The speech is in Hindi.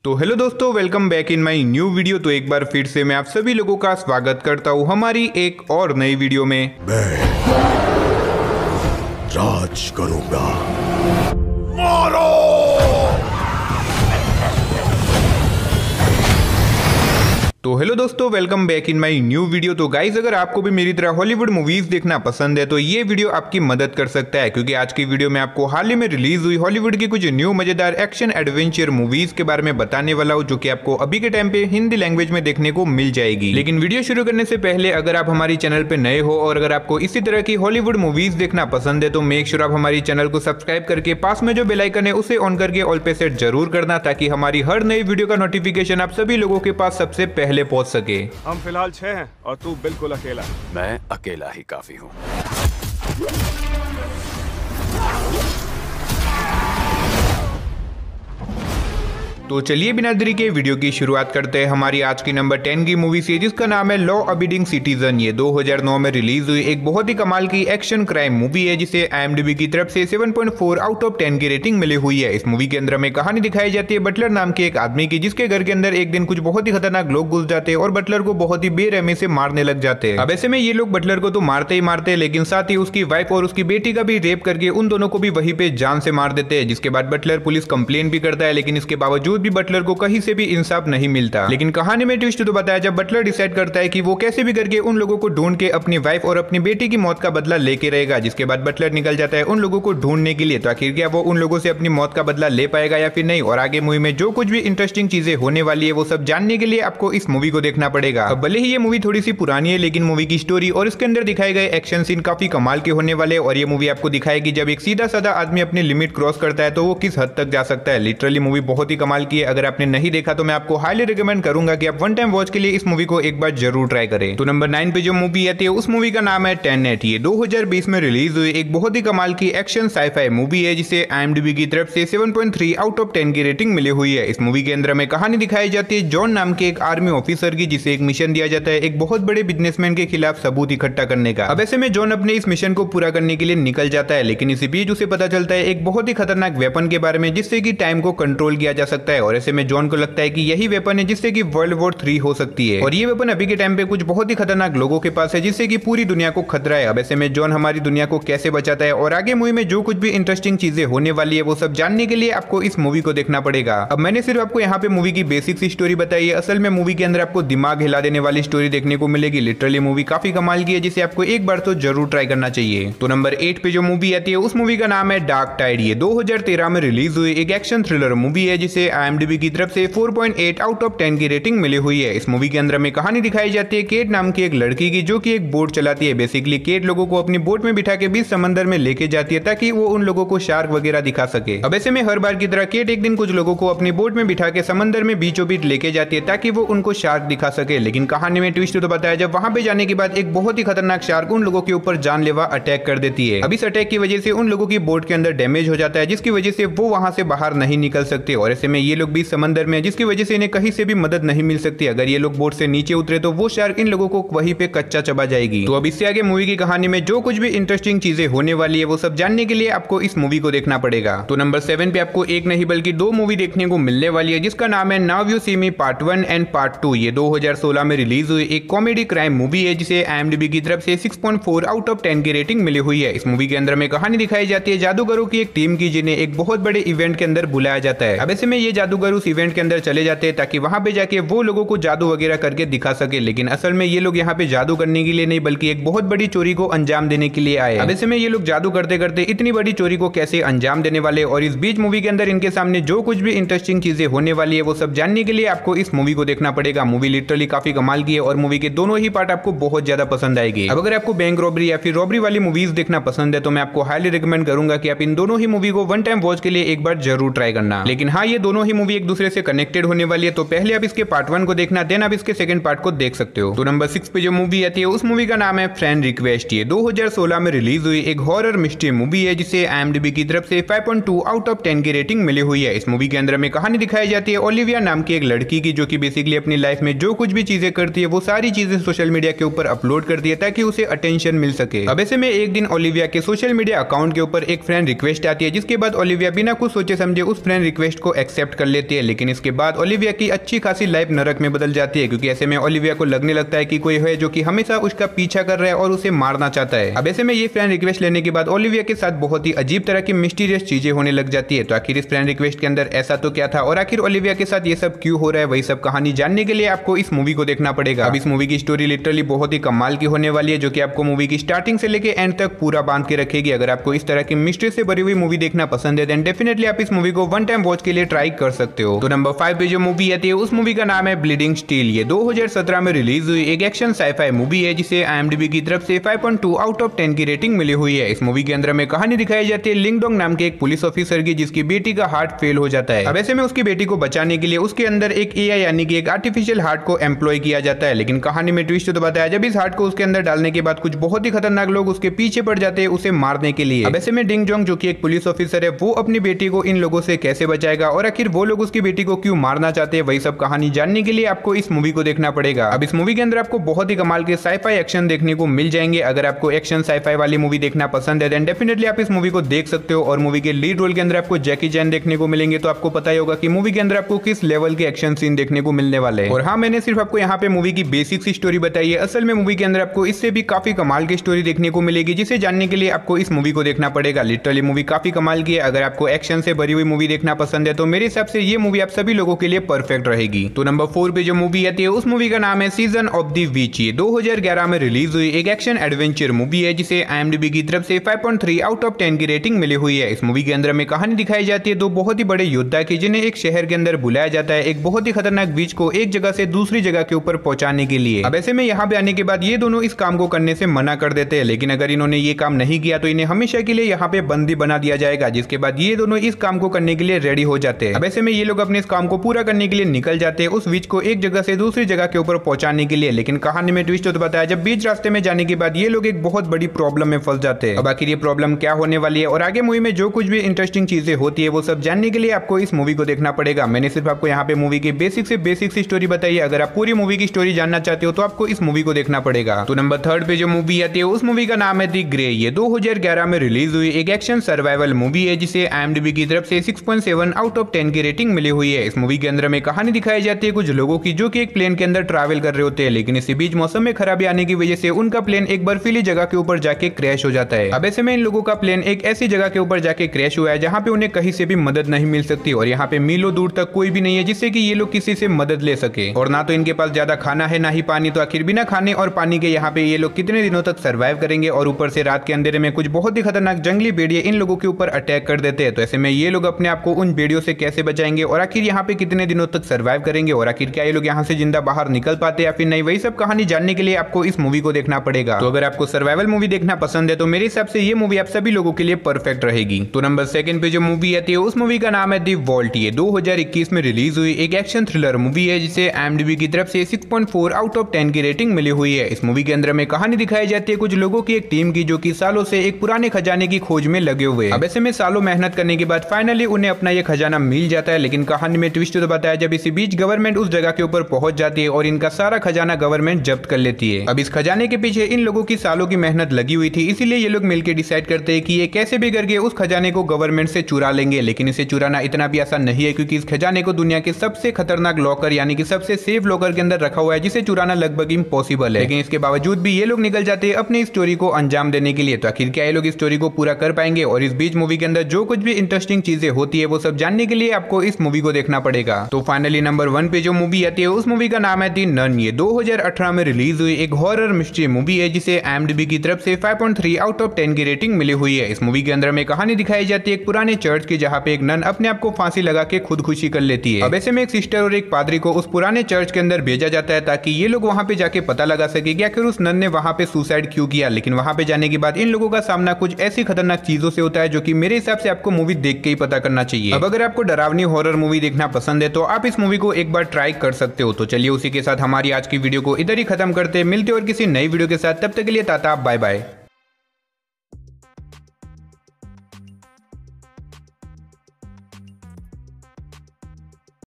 तो हेलो दोस्तों, welcome back in my new video. तो एक बार फिर से मैं आप सभी लोगों का स्वागत करता हूं हमारी एक और नई वीडियो में। मैं राज करूंगा। मारो! तो हेलो दोस्तों, welcome back in my new video. तो गाइज, अगर आपको भी मेरी तरह हॉलीवुड मूवीज देखना पसंद है तो ये वीडियो आपकी मदद कर सकता है, क्योंकि आज की वीडियो में आपको हाल ही में रिलीज हुई हॉलीवुड की कुछ न्यू मजेदार एक्शन एडवेंचर मूवीज के बारे में बताने वाला हूँ, जो कि आपको अभी के टाइम पे हिंदी लैंग्वेज में देखने को मिल जाएगी। लेकिन वीडियो शुरू करने से पहले अगर आप हमारी चैनल पे नए हो और अगर आपको इसी तरह की हॉलीवुड मूवीज देखना पसंद है तो मेक श्योर आप हमारी चैनल को सब्सक्राइब करके पास में जो बेल आइकन है उसे ऑन करके ऑल पे सेट जरूर करना, ताकि हमारी हर नई वीडियो का नोटिफिकेशन आप सभी लोगों के पास सबसे पहले पहुंच सके। हम फिलहाल 6 हैं और तू बिल्कुल अकेला। मैं अकेला ही काफी हूँ। तो चलिए बिना देरी के वीडियो की शुरुआत करते हैं हमारी आज की नंबर 10 की मूवी से, जिसका नाम है लॉ अबीडिंग सिटीजन। ये 2009 में रिलीज हुई एक बहुत ही कमाल की एक्शन क्राइम मूवी है, जिसे IMDb की तरफ से 7.4 आउट ऑफ 10 की रेटिंग मिली हुई है। इस मूवी के अंदर में कहानी दिखाई जाती है बटलर नाम के एक आदमी की, जिसके घर के अंदर एक दिन कुछ बहुत ही खतरनाक लोग घुस जाते हैं और बटलर को बहुत ही बेरहमी से मारने लग जाते हैं। अब ऐसे में ये लोग बटलर को तो मारते ही मारते हैं, लेकिन साथ ही उसकी वाइफ और उसकी बेटी का भी रेप करके उन दोनों को भी वहीं पे जान से मार देते हैं। जिसके बाद बटलर पुलिस कंप्लेन भी करता है, लेकिन इसके बावजूद भी बटलर को कहीं से भी इंसाफ नहीं मिलता। लेकिन कहानी में ट्विस्ट तो बताया जब बटलर डिसाइड करता है कि वो कैसे भी करके उन लोगों को ढूंढ के अपनी वाइफ और अपनी बेटी की मौत का बदला लेके रहेगा। जिसके बाद बटलर निकल जाता है उन लोगों को ढूंढने के लिए। तो आखिर क्या वो उन लोगों से अपनी मौत का बदला ले पाएगा या फिर नहीं, और आगे मूवी में जो कुछ भी इंटरेस्टिंग चीजें होने वाली है वो सब जानने के लिए आपको इस मूवी को देखना पड़ेगा। अब भले ही ये मूवी थोड़ी सी पुरानी है, लेकिन मूवी की स्टोरी और इसके अंदर दिखाए गए एक्शन सीन काफी कमाल के होने वाले, और ये मूवी आपको दिखाएगी जब एक सीधा साधा आदमी अपनी लिमिट क्रॉस करता है तो वो किस हद तक जा सकता है। लिटरली मूवी बहुत ही कमाल की है। अगर आपने नहीं देखा तो मैं आपको हाईली रिकमेंड करूंगा कि आप वन टाइम वॉच के लिए इस मूवी को एक बार जरूर ट्राई करें। तो नंबर 9 पे जो मूवी आती है उस मूवी का नाम है टेनेट। ये 2020 में रिलीज हुई एक बहुत ही कमाल की एक्शन साइफाई मूवी है, जिसे IMDb की तरफ से 7.3 आउट ऑफ 10 की रेटिंग मिली हुई है। इस मूवी के अंदर में कहानी दिखाई जाती है जॉन नाम के एक आर्मी ऑफिसर की, जिसे एक मिशन दिया जाता है एक बहुत बड़े बिजनेसमैन के खिलाफ सबूत इकट्ठा करने का। अब ऐसे में जॉन अपने इस मिशन को पूरा करने के लिए निकल जाता है, लेकिन इसी बीच उसे पता चलता है एक बहुत ही खतरनाक वेपन के बारे में, जिससे कि टाइम को कंट्रोल किया जा सकता है। और ऐसे में जॉन को लगता है कि यही वेपन है जिससे कि वर्ल्ड वॉर 3 हो सकती है, और ये वेपन अभी के टाइम पे कुछ बहुत ही खतरनाक लोगों के पास है, जिससे कि पूरी दुनिया को खतरा है। अब ऐसे में जॉन हमारी दुनिया को कैसे बचाता है और आगे मूवी में जो कुछ भी इंटरेस्टिंग चीजें होने वाली है वो सब जानने के लिए आपको इस मूवी को देखना पड़ेगा। अब मैंने सिर्फ आपको यहाँ पे मूवी की बेसिक सी स्टोरी बताई है, असल में मूवी के अंदर आपको दिमाग हिला देने वाली स्टोरी देखने को मिलेगी। लिटरली मूवी काफी कमाल की है, जिसे आपको एक बार तो जरूर ट्राई करना चाहिए। तो नंबर 8 पे जो मूवी आती है उस मूवी का नाम है डार्क टाइड। ये 2013 में रिलीज हुई एक एक्शन थ्रिलर मूवी है, जिसे IMDb की तरफ से 4.8 आउट ऑफ 10 की रेटिंग मिली हुई है। इस मूवी के अंदर में कहानी दिखाई जाती है केट नाम की एक लड़की की, जो कि एक बोट चलाती है। बेसिकली केट लोगों को अपनी बोट में बिठा के बीच समंदर में लेके जाती है, ताकि वो उन लोगों को शार्क वगैरह दिखा सके। अब ऐसे में हर बार की तरह केट एक दिन कुछ लोगों को अपनी बोट में बिठा के समंदर में बीचों बीच लेके जाती है, ताकि वो उनको शार्क दिखा सके। लेकिन कहानी में ट्विस्ट तो बताया जब वहां पे जाने के बाद एक बहुत ही खतरनाक शार्क उन लोगों के ऊपर जानलेवा अटैक कर देती है। अब इस अटैक की वजह से उन लोगों की बोट के अंदर डैमेज हो जाता है, जिसकी वजह से वो वहां से बाहर नहीं निकल सकते। और ऐसे में ये लोग बीच समंदर में, जिसकी वजह से इन्हें कहीं से भी मदद नहीं मिल सकती। अगर ये लोग बोट से नीचे उतरे तो वो शार्क इन लोगों को वहीं पे कच्चा चबा जाएगी। तो अब इससे आगे मूवी की कहानी में जो कुछ भी इंटरेस्टिंग चीजें होने वाली है वो सब जानने के लिए आपको इस मूवी को देखना पड़ेगा। तो नंबर 7 पे आपको एक नहीं बल्कि 2 मूवी देखने को मिलने वाली है, जिसका नाम है now you see me part 1 and part 2। ये 2016 में रिलीज हुई एक कॉमेडी क्राइम मूवी है, जिसे IMDb की तरफ से 6.4 आउट ऑफ 10 की रेटिंग मिली हुई है। इस मूवी के अंदर में कहानी दिखाई जाती है जादूगरों की एक टीम की, जिन्हें एक बहुत बड़े इवेंट के अंदर बुलाया जाता है। अब ऐसे में ये जादूगर उस इवेंट के अंदर चले जाते हैं ताकि वहां पे जाके वो लोगों को जादू वगैरह करके दिखा सके, लेकिन असल में ये लोग यहाँ पे जादू करने के लिए नहीं बल्कि एक बहुत बड़ी चोरी को अंजाम देने के लिए आए। अब ऐसे में ये लोग जादू करते करते इतनी बड़ी चोरी को कैसे अंजाम देने वाले, और इस बीच मूवी के अंदर इनके सामने जो कुछ भी इंटरेस्टिंग चीजें होने वाली है वो सब जानने के लिए आपको इस मूवी को देखना पड़ेगा। मूवी लिटरली काफी कमाल की है और मूवी के दोनों ही पार्ट आपको बहुत ज्यादा पसंद आएगी। अब अगर आपको बैंक रॉबरी या फिर रॉबरी वाली मूवीज देखना पसंद है तो मैं आपको हाईली रिकमेंड करूंगा कि आप इन दोनों ही मूवी को वन टाइम वॉच के लिए एक बार जरूर ट्राई करना। लेकिन हाँ, ये दोनों ही मूवी एक दूसरे से कनेक्टेड होने वाली है, तो पहले आप इसके पार्ट 1 को देखना, देन आप इसके सेकंड पार्ट को देख सकते हो। तो नंबर 6 पे जो मूवी आती है उस मूवी का नाम है फ्रेंड रिक्वेस्ट। ये 2016 में रिलीज हुई एक हॉरर मिस्ट्री मूवी है, जिसे IMDb की तरफ से 5.2 आउट ऑफ 10 की रेटिंग मिली हुई है। इस मूवी के अंदर में कहानी दिखाई जाती है ओलिविया नाम की एक लड़की की, जो कि बेसिकली अपनी लाइफ में जो कुछ भी चीजें करती है वो सारी चीजें सोशल मीडिया के ऊपर अपलोड करती है ताकि उसे अटेंशन मिल सके। अब ऐसे में एक दिन ओलिविया के सोशल मीडिया अकाउंट के ऊपर एक फ्रेंड रिक्वेस्ट आती है, जिसके बाद ओलिविया बिना कुछ सोचे समझे उस फ्रेंड रिक्वेस्ट को एक्सेप्ट कर लेती है, लेकिन इसके बाद ओलिविया की अच्छी खासी लाइफ नरक में बदल जाती है, क्योंकि ऐसे में ओलिविया को लगने लगता है कि कोई है जो कि हमेशा उसका पीछा कर रहा है और उसे मारना चाहता है। अब ऐसे में ये फ्रेंड रिक्वेस्ट लेने के बाद ओलिविया के साथ बहुत ही अजीब तरह की मिस्टीरियस चीजें होने लग जाती है। तो आखिर इस फ्रेंड रिक्वेस्ट के अंदर ऐसा तो क्या था और आखिर ओलिविया के साथ ये सब क्यों हो रहा है, वही सब कहानी जानने के लिए आपको इस मूवी को देखना पड़ेगा। अब इस मूवी की स्टोरी लिटरली बहुत ही कमाल की होने वाली है, जो कि आपको मूवी की स्टार्टिंग से लेके एंड तक पूरा बांध के रखेगी। अगर आपको इस तरह की मिस्ट्री से भरी हुई मूवी देखना पसंद है, देन डेफिनेटली आप इस मूवी को वन टाइम वॉच के लिए ट्राई कर सकते हो। तो नंबर 5 पे जो मूवी आती है उस मूवी का नाम है ब्लीडिंग स्टील। ये 2017 में रिलीज हुई एक एक्शन साइफाई मूवी है, जिसे IMDb की तरफ से 5.2 आउट ऑफ 10 की रेटिंग मिली हुई है। इस मूवी के अंदर में कहानी दिखाई जाती है लिंगडोंग नाम के एक पुलिस ऑफिसर की, जिसकी बेटी का हार्ट फेल हो जाता है। अब ऐसे में उसकी बेटी को बचाने के लिए उसके अंदर एक AI यानी कि एक आर्टिफिशियल हार्ट को एम्प्लॉय किया जाता है। लेकिन कहानी में ट्विस्ट तो बताया, जब इस हार्ट को उसके अंदर डालने के बाद कुछ बहुत ही खतरनाक लोग उसके पीछे पड़ जाते हैं उसे मारने के लिए। अब ऐसे में डिंग जोंग जो कि एक पुलिस ऑफिसर है, वो अपनी बेटी को इन लोगों से कैसे बचाएगा और आखिर वो लोग उसकी बेटी को क्यों मारना चाहते हैं, वही सब कहानी जानने के लिए आपको इस मूवी को देखना पड़ेगा। अब इस मूवी के अंदर आपको बहुत ही कमाल के साइफाई एक्शन देखने को मिल जाएंगे। अगर आपको एक्शन साइफाई वाली मूवी देखना पसंद है, देन डेफिनेटली आप इस मूवी को देख सकते हो। और मूवी के लीड रोल के अंदर आपको जैकी चैन देखने को मिलेंगे, तो आपको पता ही होगा कि मूवी के अंदर आपको किस लेवल के एक्शन सीन देखने को मिलने वाले हैं। और हाँ, मैंने सिर्फ आपको यहाँ पे मूवी की बेसिक सी स्टोरी बताई है। असल में मूवी के अंदर आपको इससे भी काफी कमाल की स्टोरी देखने को मिलेगी, जिसे जानने के लिए आपको इस मूवी को देखना पड़ेगा। लिटरली मूवी काफी कमाल की है। अगर आपको एक्शन से भरी हुई मूवी देखना पसंद है, तो मेरे हिसाब से ये मूवी आप सभी लोगों के लिए परफेक्ट रहेगी। तो नंबर 4 पे जो मूवी आती है उस मूवी का नाम है सीजन ऑफ द विच। ये 2011 में रिलीज हुई एक एक्शन एडवेंचर मूवी है, जिसे IMDb की तरफ से 5.3 आउट ऑफ 10 की रेटिंग मिली हुई है। इस मूवी के अंदर में कहानी दिखाई जाती है दो बहुत ही बड़े योद्धा की, जिन्हें एक शहर के अंदर बुलाया जाता है एक बहुत ही खतरनाक बीच को एक जगह से दूसरी जगह के ऊपर पहुंचाने के लिए। अब ऐसे में यहाँ पे आने के बाद ये दोनों इस काम को करने से मना कर देते हैं, लेकिन अगर इन्होंने ये काम नहीं किया तो इन्हें हमेशा के लिए यहाँ पे बंदी बना दिया जाएगा, जिसके बाद ये दोनों इस काम को करने के लिए रेडी हो जाते हैं। अब ऐसे में ये लोग अपने इस काम को पूरा करने के लिए निकल जाते हैं, उस बीच को एक जगह से दूसरी जगह के ऊपर पहुंचाने के लिए। लेकिन कहानी में ट्विस्ट तो बताया, जब बीच रास्ते में जाने के बाद ये लोग एक बहुत बड़ी प्रॉब्लम में फंस जाते हैं। अब आखिर ये प्रॉब्लम क्या होने वाली है और आगे मूवी में जो कुछ भी इंटरेस्टिंग चीजें होती है, वो सब जानने के लिए आपको इस मूवी को देखना पड़ेगा। मैंने सिर्फ आपको यहाँ पे मूवी की बेसिक सी स्टोरी बताई है। अगर आप पूरी मूवी की स्टोरी जानना चाहते हो तो आपको इस मूवी को देखना पड़ेगा। तो नंबर 3 पे जो मूवी आती है उस मूवी का नाम है द ग्रे। ये 2011 में रिलीज हुई एक एक्शन सर्वाइवल मूवी है, जिसे IMDb की तरफ से 6.7 आउट ऑफ 10 की रेटिंग मिली हुई है। इस मूवी के अंदर में कहानी दिखाई जाती है कुछ लोगों की, जो कि एक प्लेन के अंदर ट्रैवल कर रहे होते हैं, लेकिन इसी बीच मौसम में खराबी आने की वजह से उनका प्लेन एक बर्फीली जगह के ऊपर जाके क्रैश हो जाता है। अब ऐसे में इन लोगों का प्लेन एक ऐसी जगह के ऊपर जाके क्रैश हुआ है जहाँ पे उन्हें कहीं से भी मदद नहीं मिल सकती, और यहाँ पे मीलों दूर तक कोई भी नहीं है जिससे कि ये लोग किसी से मदद ले सके। और ना तो इनके पास ज्यादा खाना है ना ही पानी, तो आखिर बिना खाने और पानी के यहाँ पे ये लोग कितने दिनों तक सर्वाइव करेंगे। और ऊपर से रात के अंधेरे में कुछ बहुत ही खतरनाक जंगली भेड़िए इन लोगों के ऊपर अटैक कर देते हैं। तो ऐसे में ये लोग अपने आप को उन भेड़ियों से कैसे बचाएंगे और आखिर यहाँ पे कितने दिनों तक सर्वाइव करेंगे, और आखिर क्या ये लोग यहाँ से जिंदा बाहर निकल पाते या फिर नहीं, वही सब कहानी जानने के लिए आपको इस मूवी को देखना पड़ेगा। तो अगर आपको सर्वाइवल मूवी देखना पसंद है, तो मेरे हिसाब से ये मूवी आप सभी लोगों के लिए परफेक्ट रहेगी। तो नंबर 2 पे जो मूवी आती है उस मूवी का नाम है द वॉल्ट। ये 2021 में रिलीज हुई एक एक्शन थ्रिलर मूवी है, जिसे IMDb की तरफ से 6.4 आउट ऑफ 10 की रेटिंग मिली हुई है। इस मूवी के अंदर में कहानी दिखाई जाती है कुछ लोगों की एक टीम की, जो कि सालों से एक पुराने खजाने की खोज में लगे हुए। अब ऐसे में सालों मेहनत करने के बाद फाइनली उन्हें अपना ये खजाना मिल जाता है। लेकिन कहानी में ट्विस्ट तो बताया, जब इसी बीच गवर्नमेंट उस जगह के ऊपर पहुंच जाती है और इनका सारा खजाना गवर्नमेंट जब्त कर लेती है। अब इस खजाने के पीछे इन लोगों की सालों की मेहनत लगी हुई थी, इसीलिए ये लोग मिलकर डिसाइड करते हैं कि ये कैसे भी करके उस खजाने को गवर्नमेंट से चुरा लेंगे। लेकिन इसे चुराना इतना भी आसान नहीं है, क्योंकि इस खजाने को दुनिया के सबसे खतरनाक लॉकर यानी कि सबसे सेफ लॉकर के अंदर रखा हुआ है, जिसे चुराना लगभग इम्पॉसिबल है। लेकिन इसके बावजूद भी ये लोग निकल जाते हैं अपनी स्टोरी को अंजाम देने के लिए। तो आखिर क्या ये लोग इस स्टोरी को पूरा कर पाएंगे, और इस बीच मूवी के अंदर जो कुछ भी इंटरेस्टिंग चीजें होती है वो सब जानने के लिए आपको इस मूवी को देखना पड़ेगा। तो फाइनली नंबर 1 पे जो मूवी आती है उस मूवी का नाम है द नन। ये 2018 में रिलीज हुई एक हॉरर मिस्ट्री मूवी है, जिसे IMDb की तरफ से 5.3 आउट ऑफ 10 की रेटिंग मिली हुई है। इस मूवी के अंदर में कहानी दिखाई जाती है एक पुराने चर्च की, जहाँ पे एक नन अपने आप को फांसी लगा के खुदकुशी कर लेती है। अब ऐसे में एक सिस्टर और एक पादरी को उस पुराने चर्च के अंदर भेजा जाता है, ताकि ये लोग वहाँ पे जाके पता लगा सके कि आखिर उस नन ने वहाँ पे सुसाइड क्यों किया। लेकिन वहाँ पे जाने के बाद इन लोगों का सामना कुछ ऐसी खतरनाक चीजों से होता है, जो कि मेरे हिसाब से आपको मूवी देख के ही पता करना चाहिए। अब अगर आपको डरावनी हॉरर मूवी देखना पसंद है, तो आप इस मूवी को एक बार ट्राई कर सकते हो। तो चलिए उसी के साथ हमारी आज की वीडियो को इधर ही खत्म करते हैं। मिलते और किसी नई वीडियो के साथ, तब तक के लिए टाटा बाय बाय।